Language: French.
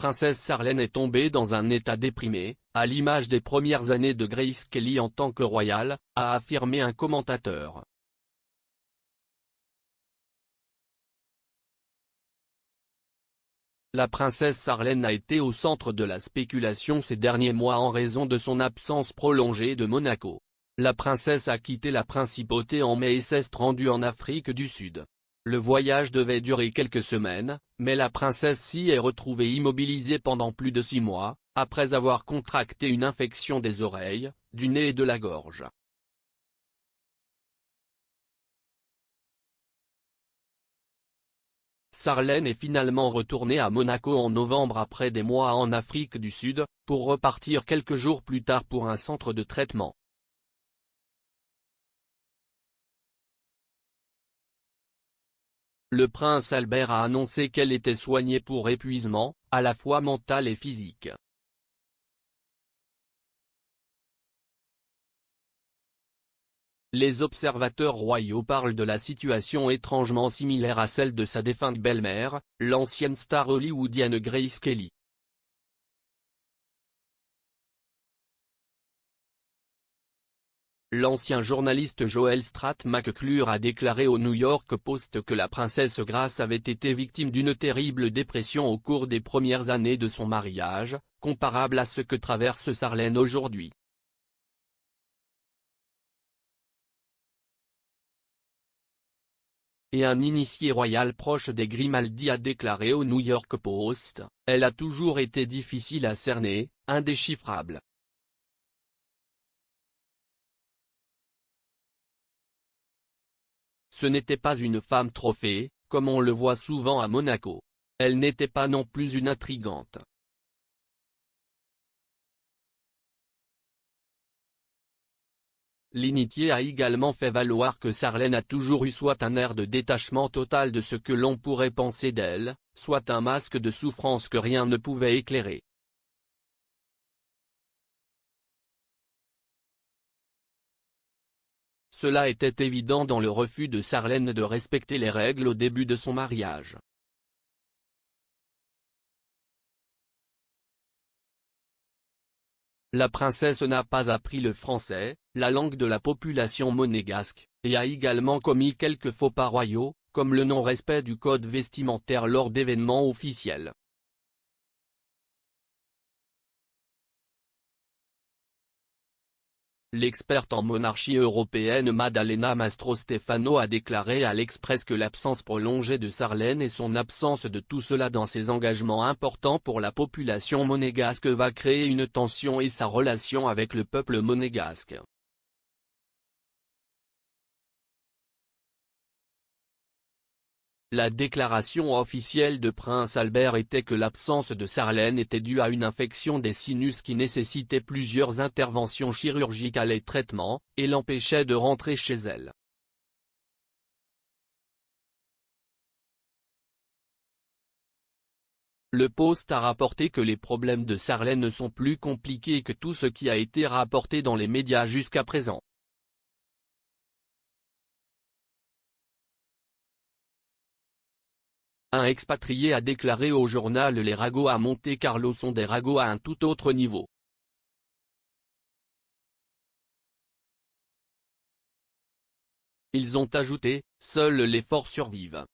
princesse Sarlène est tombée dans un état déprimé, à l'image des premières années de Grace Kelly en tant que royale, a affirmé un commentateur. La princesse Sarlène a été au centre de la spéculation ces derniers mois en raison de son absence prolongée de Monaco. La princesse a quitté la principauté en mai et s'est rendue en Afrique du Sud. Le voyage devait durer quelques semaines, mais la princesse s'y est retrouvée immobilisée pendant plus de 6 mois, après avoir contracté une infection des oreilles, du nez et de la gorge. Sarlène est finalement retournée à Monaco en novembre après des mois en Afrique du Sud, pour repartir quelques jours plus tard pour un centre de traitement. Le prince Albert a annoncé qu'elle était soignée pour épuisement, à la fois mental et physique. Les observateurs royaux parlent de la situation étrangement similaire à celle de sa défunte belle-mère, l'ancienne star hollywoodienne Grace Kelly. L'ancien journaliste Joel Stratt McClure a déclaré au New York Post que la princesse Grace avait été victime d'une terrible dépression au cours des premières années de son mariage, comparable à ce que traverse Sarlène aujourd'hui. Et un initié royal proche des Grimaldi a déclaré au New York Post, « Elle a toujours été difficile à cerner, indéchiffrable. Ce n'était pas une femme trophée, comme on le voit souvent à Monaco. Elle n'était pas non plus une intrigante. » L'initié a également fait valoir que Sarlène a toujours eu soit un air de détachement total de ce que l'on pourrait penser d'elle, soit un masque de souffrance que rien ne pouvait éclairer. Cela était évident dans le refus de Sarlène de respecter les règles au début de son mariage. La princesse n'a pas appris le français, la langue de la population monégasque, et a également commis quelques faux pas royaux, comme le non-respect du code vestimentaire lors d'événements officiels. L'experte en monarchie européenne Maddalena Mastro-Stefano a déclaré à l'Express que l'absence prolongée de Sarlène et son absence de tout cela dans ses engagements importants pour la population monégasque va créer une tension et sa relation avec le peuple monégasque. La déclaration officielle de Prince Albert était que l'absence de Sarlène était due à une infection des sinus qui nécessitait plusieurs interventions chirurgicales et traitements, et l'empêchait de rentrer chez elle. Le Post a rapporté que les problèmes de Sarlène sont plus compliqués que tout ce qui a été rapporté dans les médias jusqu'à présent. Un expatrié a déclaré au journal Les ragots à Monte-Carlo sont des ragots à un tout autre niveau. Ils ont ajouté, seuls les forts survivent.